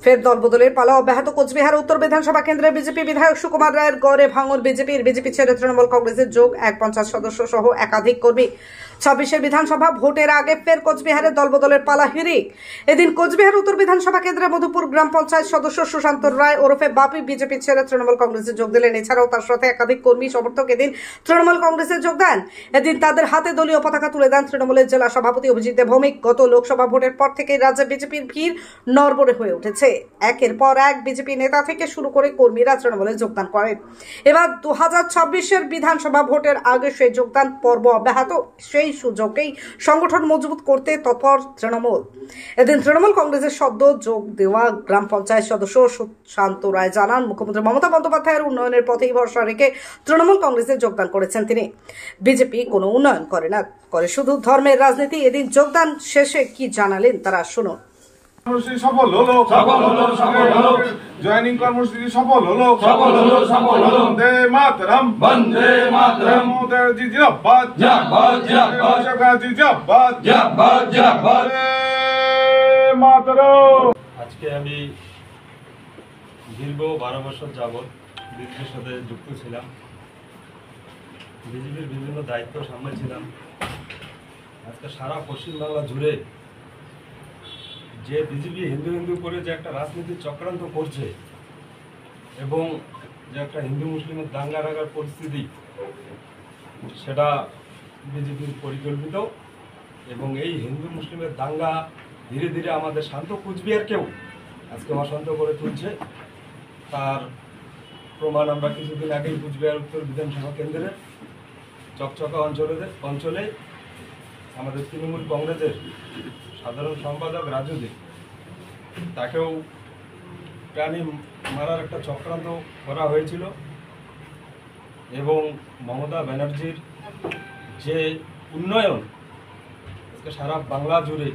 ফের দলবদলের পালা অব্যাহত। কোচবিহার উত্তর বিধানসভা কেন্দ্রের বিজেপি বিধায়ক সুকুমার রায়ের গড়ে ভাঙন বিজেপি ছেড়ে তৃণমূল কংগ্রেসের যোগ 150 সদস্য সহ একাধিক কর্মী। 26 বিধানসভা ভোটের আগে ফের কোচবিহারের দলবদলের পালা হিড়িক। এদিন কোচবিহার উত্তর বিধানসভা কেন্দ্রের মধুপুর গ্রাম পঞ্চায়েত সদস্য সুশান্ত রায় ওরফে বাপি বিজেপি ছেড়ে তৃণমূল কংগ্রেসে যোগ দিলেন। এছাড়াও তার সাথে একাধিক কর্মী সমর্থক এদিন তৃণমূল কংগ্রেসে যোগ দেন। এদিন তাদের হাতে দলীয় পতাকা তুলে দেন তৃণমূলের জেলা সভাপতি অভিজিৎ ভৌমিক। গত লোকসভা ভোটের পর থেকেই রাজ্যে বিজেপির ভিড় নড়বড়ে হয়ে উঠেছে। একের পর এক বিজেপি নেতা থেকে শুরু করে কর্মীরা তৃণমূলে যোগদান করেন। এবার 2026 বিধানসভা ভোটের আগে সেই যোগদান পর্ব অব্যাহত। সেই সুযোগেই সংগঠন মজবুত করতে তৎপর তৃণমূল। এদিন তৃণমূল কংগ্রেসের সদ্য যোগ দেওয়া গ্রাম পঞ্চায়েত সদস্য সুশান্ত রায় জানান, মুখ্যমন্ত্রী মমতা বন্দ্যোপাধ্যায়ের উন্নয়নের পথেই ভরসা রেখে তৃণমূল কংগ্রেসে যোগদান করেছেন তিনি। বিজেপি কোনো উন্নয়ন করে না, করে শুধু ধর্মের রাজনীতি। এদিন যোগদান শেষে কি জানালেন তারা শুনুন। সফল হলো, জয়েনিং কর্মসূচি সফল হলো, বন্দে মাতরম, বন্দে মাতরম, মোদী জিন্দাবাদ, জিন্দাবাদ, জিন্দাবাদ, জিন্দাবাদ, জিন্দাবাদ, জিন্দাবাদ, মাতরম। আজকে আমি দীর্ঘ 12 বছর যাবৎ বিজেপির সাথে যুক্ত ছিলাম। বিজেপির বিভিন্ন দায়িত্ব সামলেছিলাম। আজকে সারা পশ্চিমবাংলা জুড়ে যে বিজেপি হিন্দু হিন্দু করে যে একটা রাজনীতির চক্রান্ত করছে এবং যে একটা হিন্দু মুসলিমের দাঙ্গা রাগার পরিস্থিতি, সেটা বিজেপির পরিকল্পিত। এবং এই হিন্দু মুসলিমের দাঙ্গা ধীরে ধীরে আমাদের শান্ত কোচবিহারকেও আজকে অশান্ত করে তুলছে। তার প্রমাণ আমরা কিছুদিন আগেই কোচবিহার উত্তর বিধানসভা কেন্দ্রের চকচকা অঞ্চলে আমাদের তৃণমূল কংগ্রেসের সাধারণ সম্পাদক রাজু দে, তাকেও প্রাণী মারার একটা চক্রান্ত করা হয়েছিল। এবং মমতা ব্যানার্জির যে উন্নয়ন আজকে সারা বাংলা জুড়ে,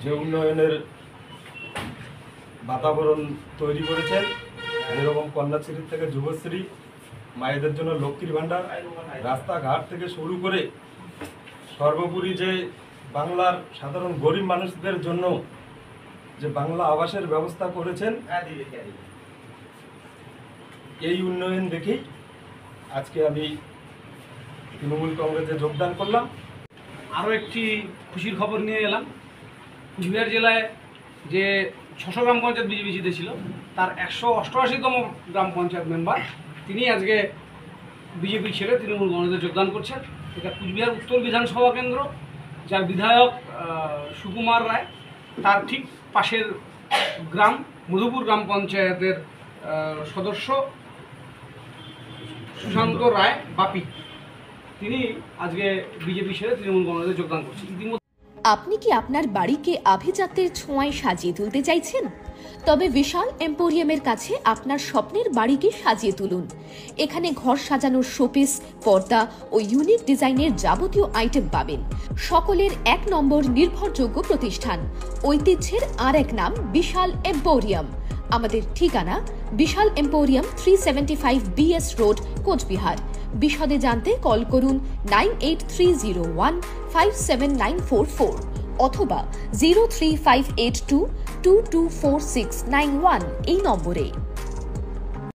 যে উন্নয়নের বাতাবরণ তৈরি করেছেন, যেরকম কন্যাশ্রী থেকে যুবশ্রী, মায়েদের জন্য লক্ষ্মীর ভাণ্ডার, রাস্তাঘাট থেকে শুরু করে সর্বোপরি যে বাংলার সাধারণ গরিব মানুষদের জন্য যে বাংলা আবাসের ব্যবস্থা করেছেন, এই উন্নয়ন দেখেই আজকে আমি তৃণমূল কংগ্রেসে যোগদান করলাম। আরও একটি খুশির খবর নিয়ে এলাম। কুচবিহার জেলায় যে 600 গ্রাম পঞ্চায়েত বিজেপি জিতেছিল, তার 188তম গ্রাম পঞ্চায়েত মেম্বার তিনি আজকে বিজেপি ছেড়ে তৃণমূল কংগ্রেসে যোগদান করছেন। এটা কুচবিহার উত্তর বিধানসভা কেন্দ্র, যার বিধায়ক সুকুমার রায়, তার ঠিক পাশের গ্রাম মধুপুর গ্রাম পঞ্চায়েতের সদস্য সুশান্ত রায় বাপি, তিনি আজকে বিজেপি ছেড়ে তৃণমূল কংগ্রেসে যোগদান করছেন। ইতিমধ্যে আপনি কি আপনার বাড়িকে আভিজাত্যের ছোঁয়ায় সাজিয়ে তুলতে চাইছেন? তবে বিশাল এম্পোরিয়ামের কাছে আপনার স্বপ্নের বাড়িকে সাজিয়ে তুলুন। এখানে ঘর সাজানোর শোপিস, পর্দা ও ইউনিক ডিজাইনের যাবতীয় আইটেম পাবেন। সকলের 1 নম্বর নির্ভরযোগ্য প্রতিষ্ঠান। ঐতিহ্যের আর এক নাম বিশাল এম্পোরিয়াম। আমাদের ঠিকানা বিশাল এম্পোরিয়াম, 375 BS রোড, কোচবিহার। বিশদে জানতে কল করুন 9830157944 অথবা 03582224691 এই নম্বরে।